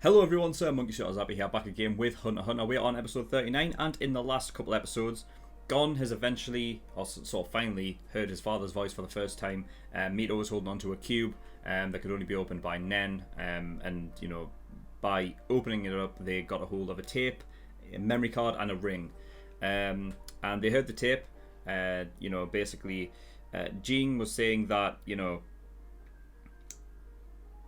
Hello everyone, SirMonkeySuit is Abby here, back again with Hunter x Hunter. We're on episode 39, and in the last couple episodes, Gon has eventually, or sort of finally, heard his father's voice for the first time. Mito was holding onto a cube that could only be opened by Nen, and you know, by opening it up, they got a hold of a tape, a memory card, and a ring. And they heard the tape. Basically, Jean was saying that,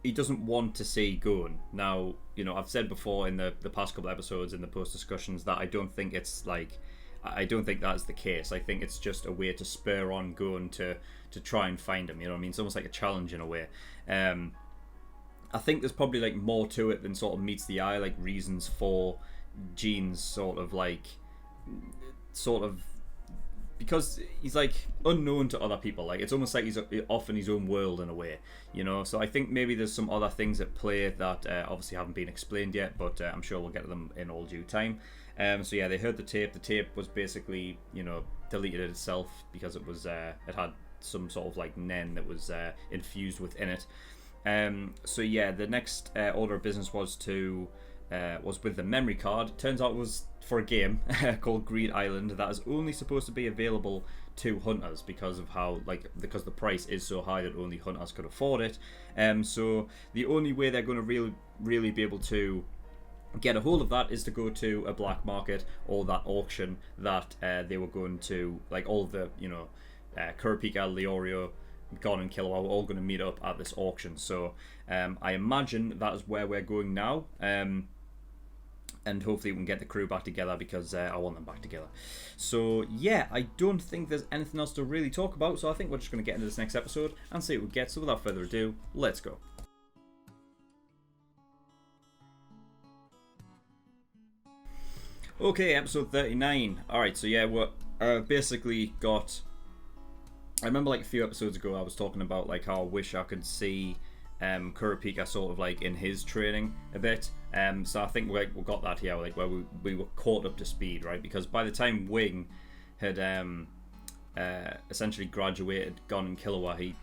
he doesn't want to see Gon. Now, I've said before in the past couple episodes in the post discussions that I don't think that's the case. I think it's just a way to spur on Gon to try and find him. You know what I mean? It's almost like a challenge in a way. I think there's probably like more to it than sort of meets the eye, like reasons for Jean's sort of because he's like unknown to other people. Like it's almost like he's off in his own world in a way, So I think maybe there's some other things at play that obviously haven't been explained yet, but I'm sure we'll get to them in all due time. So yeah, they heard the tape. The tape was basically, deleted itself because it was it had some sort of like Nen that was infused within it. So yeah, the next order of business was with the memory card. Turns out it was for a game called Greed Island that is only supposed to be available to hunters because the price is so high that only hunters could afford it. So the only way they're going to really be able to get a hold of that is to go to a black market or that auction that they were going to, like all of the Kurapika, Leorio, Gon and Killua were all going to meet up at this auction. So I imagine that is where we're going now. And hopefully we can get the crew back together because I want them back together. So yeah, I don't think there's anything else to really talk about, so I think we're just going to get into this next episode and see what we get. So without further ado, let's go. Okay, episode 39. Alright, so yeah, we're basically got... I remember like a few episodes ago I was talking about like how I wish I could see Kurapika sort of like in his training a bit. So I think we got that here, like where we were caught up to speed, right? Because by the time Wing had essentially graduated Gon and Killua, he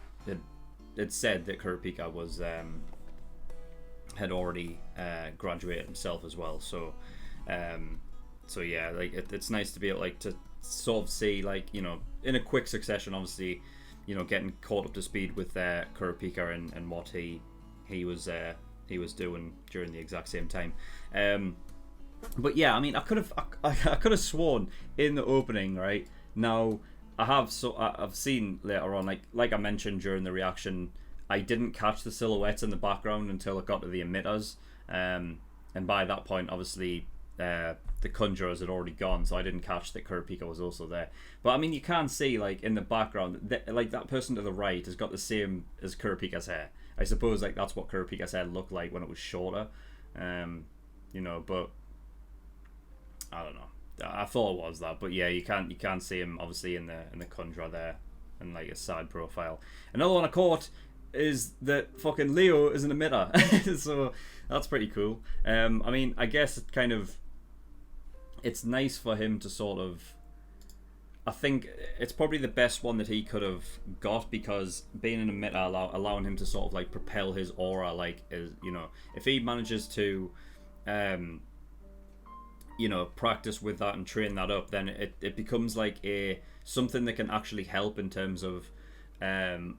had said that Kurapika was had already graduated himself as well. So yeah, like it's nice to be able like to sort of see like in a quick succession, obviously. Getting caught up to speed with Kurapika and what he was doing during the exact same time. But yeah, I mean, I could have sworn in the opening, right? Now I've seen later on, like I mentioned during the reaction, I didn't catch the silhouettes in the background until it got to the emitters, and by that point, obviously. The conjurers had already gone, so I didn't catch that Kurapika was also there. But I mean, you can see like in the background, that person to the right has got the same as Kurapika's hair. I suppose like that's what Kurapika's hair looked like when it was shorter, but I don't know. I thought it was that, but yeah, you can see him obviously in the conjurer there, and like his side profile. Another one I caught is that fucking Leo is an emitter, so that's pretty cool. I mean, I guess it's nice for him to sort of. I think it's probably the best one that he could have got because being an emitter allowing him to sort of like propel his aura, like if he manages to, practice with that and train that up, then it becomes like something that can actually help in terms of.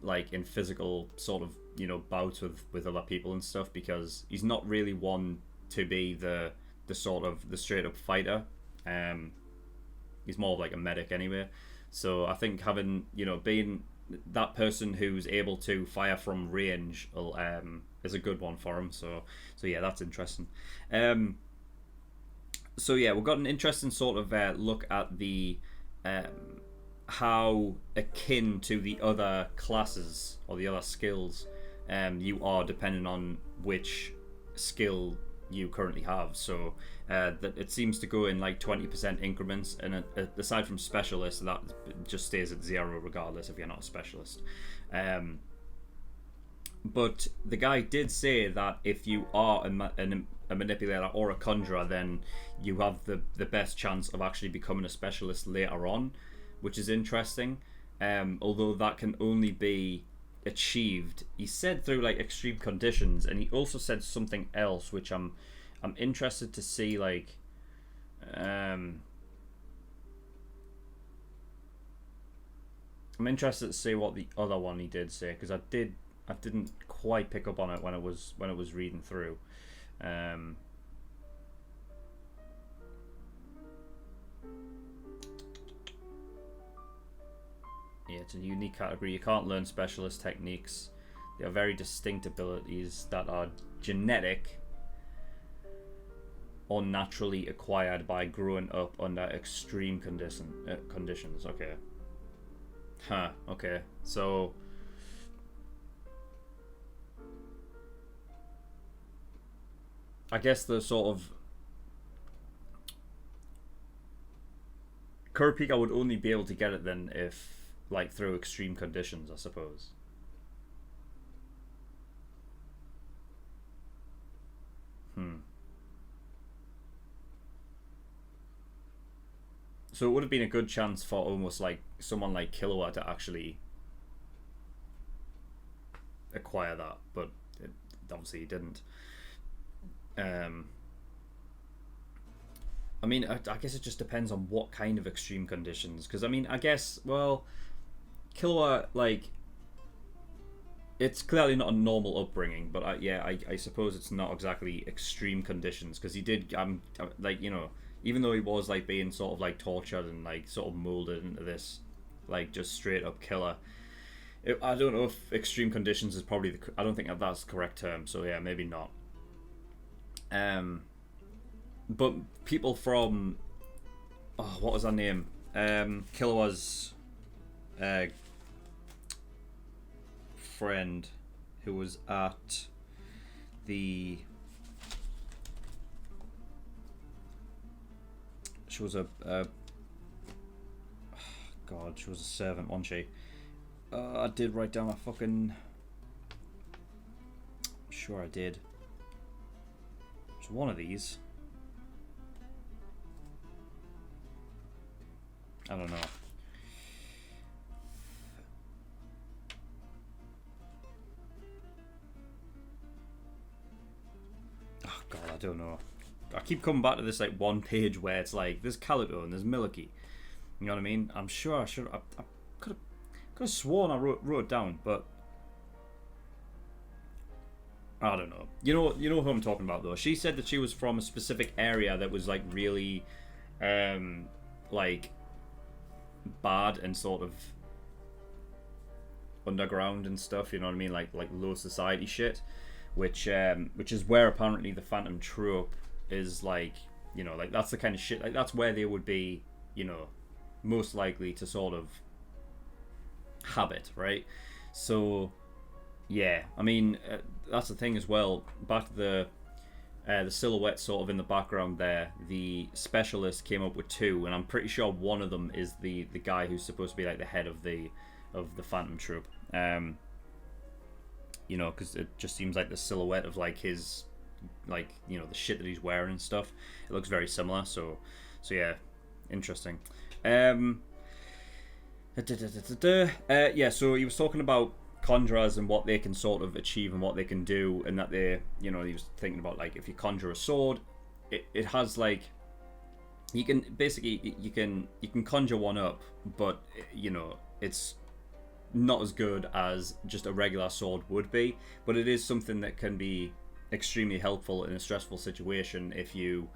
Like in physical sort of bouts with other people and stuff, because he's not really one to be the sort of the straight up fighter. He's more of like a medic anyway, so I think having being that person who's able to fire from range is a good one for him. So yeah, that's interesting. So yeah, we've got an interesting sort of look at the how akin to the other classes or the other skills you are, depending on which skill you currently have. So that it seems to go in like 20% increments, and aside from specialist, that just stays at 0 regardless if you're not a specialist. But the guy did say that if you are a manipulator or a conjurer, then you have the best chance of actually becoming a specialist later on, which is interesting. Although that can only be achieved. He said through like extreme conditions, and he also said something else, which I'm interested to see. Like, I'm interested to see what the other one he did say, because I didn't quite pick up on it when it was reading through. Yeah, it's a unique category. You can't learn specialist techniques. They are very distinct abilities that are genetic or naturally acquired by growing up under extreme conditions. Okay. Huh, okay. So... I guess the sort of... Kurapika would only be able to get it then if... like through extreme conditions, I suppose. So it would have been a good chance for almost like someone like Killua to actually acquire that, but obviously he didn't. I mean, I guess it just depends on what kind of extreme conditions. Because I mean, I guess, well, Killua, like, it's clearly not a normal upbringing, but I suppose it's not exactly extreme conditions, because he did, like, you know, even though he was like being sort of like tortured and like sort of molded into this, like, just straight up killer. I don't know if extreme conditions is probably I don't think that's the correct term. So yeah, maybe not. But people from, oh, what was her name? Killua's friend, who was at the... She was God, she was a servant, wasn't she? I did write down a fucking... I'm sure I did. It's one of these. I don't know. Oh god, I don't know. I keep coming back to this like one page where it's like there's Calico and there's Milky. You know what I mean? I'm sure I should. I could have sworn I wrote it down, but I don't know. You know who I'm talking about though. She said that she was from a specific area that was like really, like bad and sort of underground and stuff. You know what I mean? Like low society shit, which is where apparently the Phantom trope is, like, you know, like that's the kind of shit, like that's where they would be, you know, most likely to sort of habit, right? So yeah, I mean, that's the thing as well. Back to the silhouette sort of in the background there, the specialist came up with two, and I'm pretty sure one of them is the guy who's supposed to be like the head of the Phantom troop. You know, because it just seems like the silhouette of like his, like, you know, the shit that he's wearing and stuff, it looks very similar. So yeah, interesting. Yeah, so he was talking about conjurers and what they can sort of achieve and what they can do, and that they, you know, he was thinking about like if you conjure a sword, it has like, you can basically you can conjure one up, but you know, it's not as good as just a regular sword would be, but it is something that can be extremely helpful in a stressful situation if you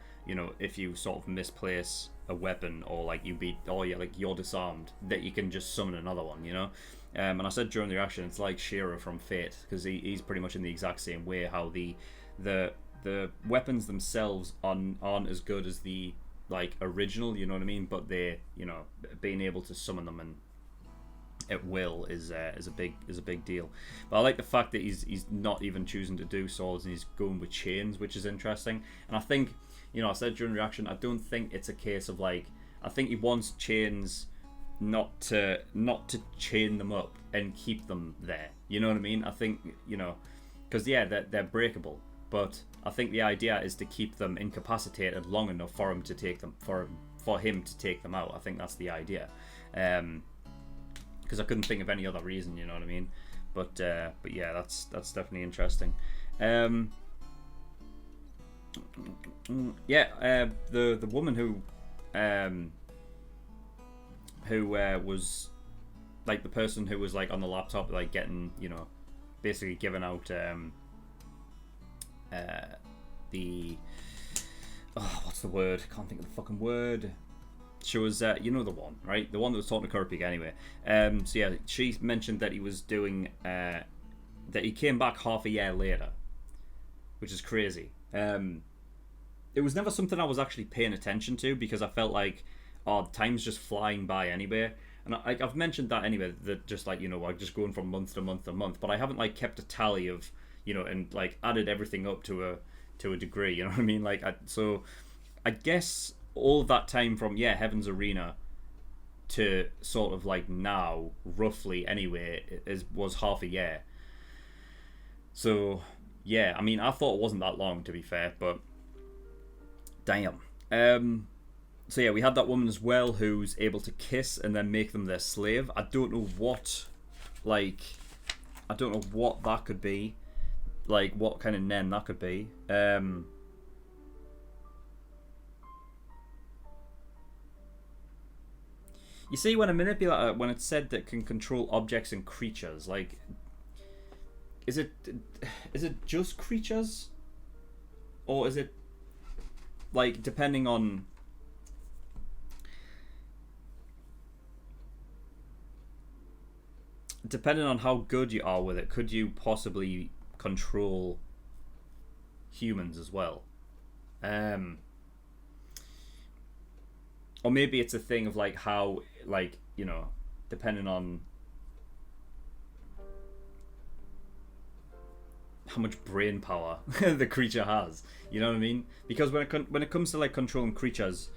sort of misplace a weapon, or like you're disarmed, that you can just summon another one, you know. And I said during the reaction, it's like Shearer from Fate, because he's pretty much in the exact same way, how the weapons themselves aren't as good as the like original, you know what I mean, but they, you know, being able to summon them and at will is a big deal. But I like the fact that he's not even choosing to do swords, and he's going with chains, which is interesting. And I think, you know, I said during reaction, I don't think it's a case of like, I think he wants chains not to chain them up and keep them there, you know what I mean. I think, you know, because yeah, they're breakable, but I think the idea is to keep them incapacitated long enough for him to take them, for him to take them out. I think that's the idea. Because I couldn't think of any other reason, you know what I mean. But yeah, that's definitely interesting. Um, the woman who was like the person who was like on the laptop, like getting, basically giving out the what's the word? Can't think of the fucking word. She was, the one, right? The one that was talking to Kurpik anyway. So yeah, she mentioned that he was doing, that he came back half a year later, which is crazy. It was never something I was actually paying attention to because I felt like, time's just flying by anyway. And I've mentioned that anyway, that just like, like just going from month to month to month, but I haven't like kept a tally of, and like added everything up to a degree, you know what I mean? Like, so I guess all of that time from Heaven's Arena to sort of like now, roughly anyway, was half a year. So yeah, I mean, I thought it wasn't that long, to be fair, but damn. So yeah, we had that woman as well who's able to kiss and then make them their slave. I don't know what that could be, like what kind of nen that could be. You see, when a manipulator, when it's said that can control objects and creatures, like, is it just creatures, or is it like depending on how good you are with it, could you possibly control humans as well? Or maybe it's a thing of like how, like, depending on how much brain power the creature has. You know what I mean? Because when it comes to like controlling creatures,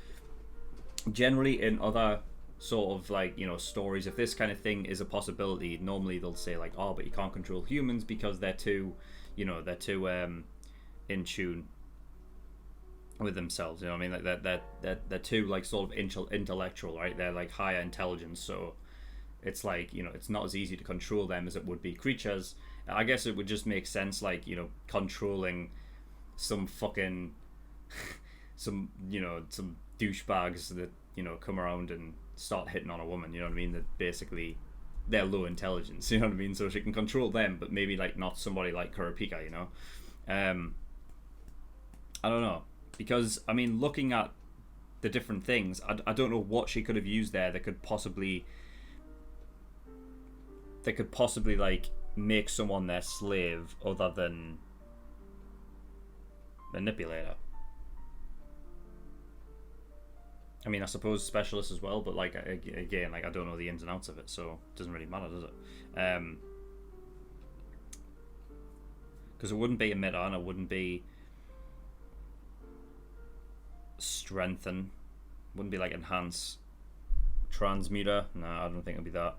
generally in other sort of like, stories, if this kind of thing is a possibility, normally they'll say like, oh, but you can't control humans because they're too in tune with themselves, you know what I mean? Like they're too like sort of intellectual, right? They're like higher intelligence, so it's like, it's not as easy to control them as it would be creatures. I guess it would just make sense, like, controlling some fucking some douchebags that come around and start hitting on a woman, you know what I mean, that basically they're low intelligence, you know what I mean, so she can control them, but maybe like not somebody like Kurapika, I don't know, because I mean, looking at the different things, I don't know what she could have used there that could possibly like make someone their slave other than manipulator. I mean, I suppose specialist as well, but like again, like I don't know the ins and outs of it, so it doesn't really matter, does it? Because it wouldn't be emitter, and it wouldn't be strengthen, wouldn't be like enhance, transmuter. No, I don't think it'd be that.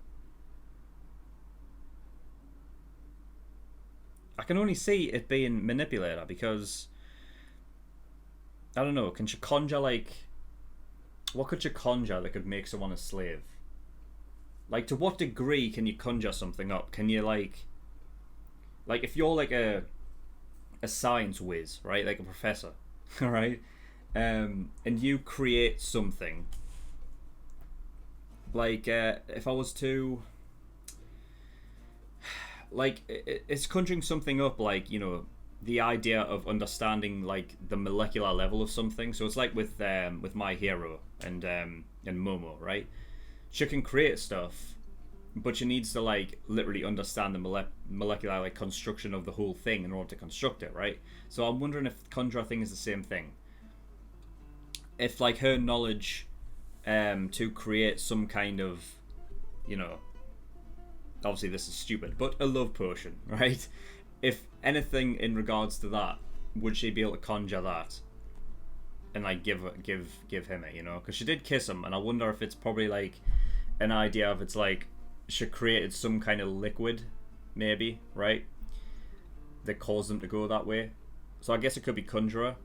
I can only see it being manipulator because I don't know. Can she conjure like? What could you conjure that could make someone a slave? Like, to what degree can you conjure something up? Can you like if you're like a science whiz, right? Like a professor, all right? And you create something. Like, if I was to, like, it's conjuring something up, like, the idea of understanding like the molecular level of something. So it's like with My Hero and Momo, right? She can create stuff, but she needs to like literally understand the molecular like construction of the whole thing in order to construct it, right? So I'm wondering if Conjure thing is the same thing. If like her knowledge to create some kind of, obviously this is stupid, but a love potion, right? If anything in regards to that, would she be able to conjure that and like give him it, because she did kiss him, and I wonder if it's probably like an idea of, it's like she created some kind of liquid, maybe, right, that caused them to go that way. So I guess it could be conjurer,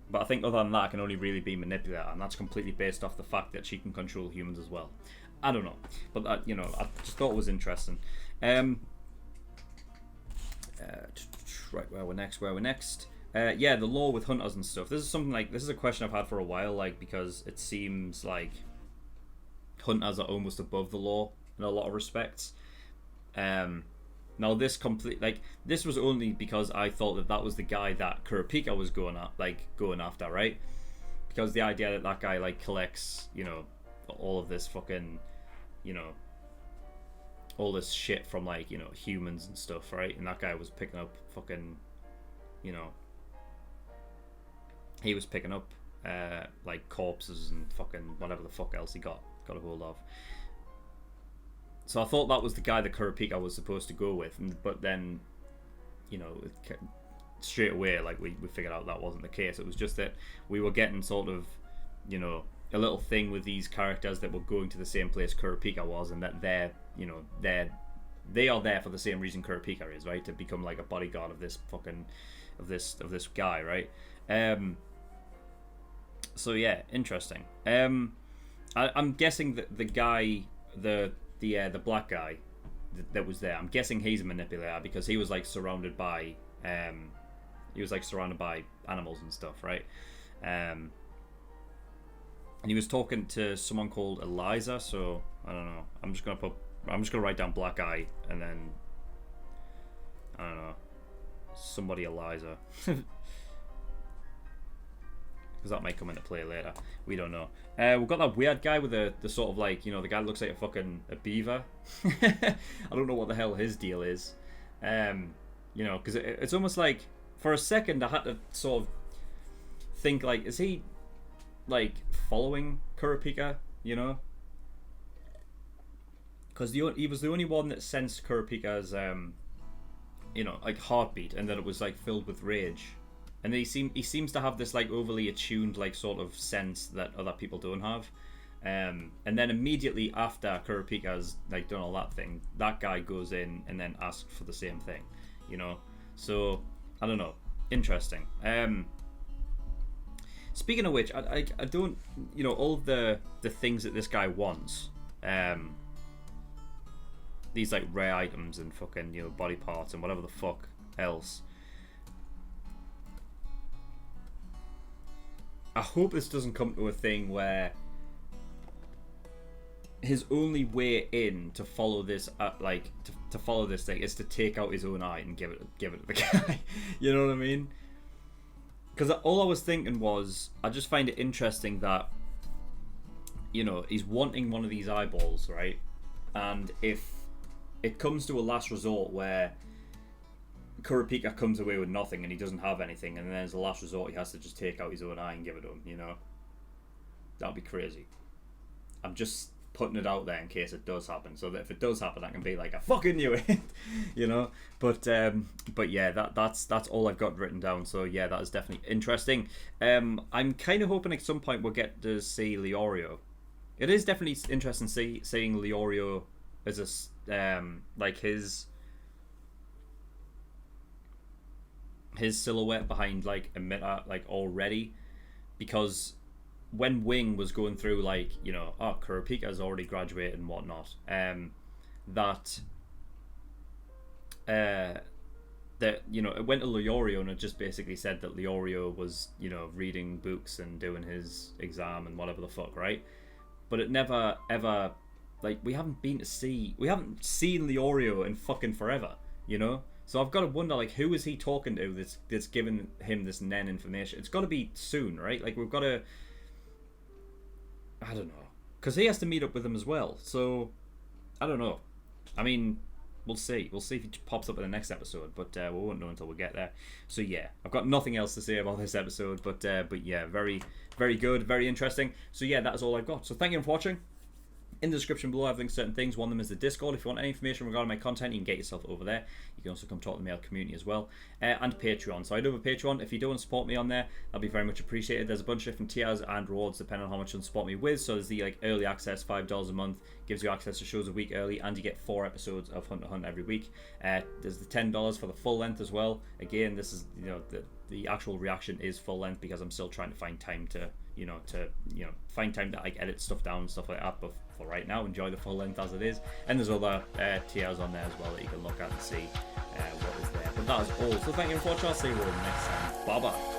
but I think other than that, it can only really be manipulator, and that's completely based off the fact that she can control humans as well. I don't know, but that, I just thought it was interesting. Um, right, where we're next. Yeah, the law with hunters and stuff. This is a question I've had for a while, like, because it seems like hunters are almost above the law in a lot of respects. Now this was only because I thought that was the guy that Kurapika was going after, right? Because the idea that guy like collects, all of this fucking, all this shit from like, humans and stuff, right? And that guy was picking up fucking, he was picking up like corpses and fucking whatever the fuck else he got a hold of. So I thought that was the guy that Kurapika was supposed to go with, but then, straight away, like we figured out that wasn't the case. It was just that we were getting sort of, a little thing with these characters that were going to the same place Kurapika was, and that they are there for the same reason Kurapika is, right? To become like a bodyguard of this fucking of this guy, right? So yeah, interesting. I'm guessing that the guy, the black guy that was there, I'm guessing he's a manipulator because he was like surrounded by animals and stuff, right? And he was talking to someone called Eliza. So I don't know. I'm just gonna write down black guy and then I don't know, somebody Eliza. Because that might come into play later. We don't know. We've got that weird guy with the sort of like, the guy that looks like a beaver. I don't know what the hell his deal is. Because it's almost like, for a second I had to sort of think like, is he like following Kurapika, Because he was the only one that sensed Kurapika's, like heartbeat, and that it was like filled with rage. And then he seems to have this like overly attuned like sort of sense that other people don't have. And then immediately after Kurapika's like done all that thing, that guy goes in and then asks for the same thing, So I don't know. Interesting. Speaking of which, I don't, all of the things that this guy wants, these like rare items and fucking body parts and whatever the fuck else. I hope this doesn't come to a thing where his only way in to follow this, to follow this thing, is to take out his own eye and give it to the guy. You know what I mean? Because all I was thinking was, I just find it interesting that, he's wanting one of these eyeballs, right? And if it comes to a last resort where Kurapika comes away with nothing and he doesn't have anything, and then as a last resort he has to just take out his own eye and give it to him, that'd be crazy. I'm just putting it out there in case it does happen, so that if it does happen I can be like, I fucking knew it. But yeah, that's all I've got written down. So yeah, that is definitely interesting. I'm kind of hoping at some point we'll get to see Leorio. It is definitely interesting seeing Leorio as a like his silhouette behind like emitter like already, because when Wing was going through like, Kurapika's already graduated and whatnot, that it went to Leorio and it just basically said that Leorio was reading books and doing his exam and whatever the fuck, right? But it never ever, like, we haven't seen Leorio in fucking forever, So I've got to wonder, like, who is he talking to that's giving him this Nen information? It's got to be soon, right? Like, we've got to, I don't know, because he has to meet up with him as well. So I don't know. I mean, we'll see. We'll see if he pops up in the next episode, but we won't know until we get there. So yeah, I've got nothing else to say about this episode, but yeah, very, very good, very interesting. So yeah, that is all I've got. So thank you for watching. In the description below, I have links to certain things. One of them is the Discord. If you want any information regarding my content, you can get yourself over there. You can also come talk to the male community as well. And Patreon. So I do have a Patreon. If you do want to support me on there, that'll be very much appreciated. There's a bunch of different tiers and rewards depending on how much you want to support me with. So there's the like early access, $5 a month. Gives you access to shows a week early, and you get 4 episodes of Hunt to Hunt every week. There's the $10 for the full length as well. Again, this is, the actual reaction is full length because I'm still trying to find time to, you know, to, you know, find time to like edit stuff down and stuff like that. But for right now, enjoy the full length as it is. And there's other tiers on there as well that you can look at and see what is there. But that is all. So thank you for watching. I'll see you all next time. Bye bye.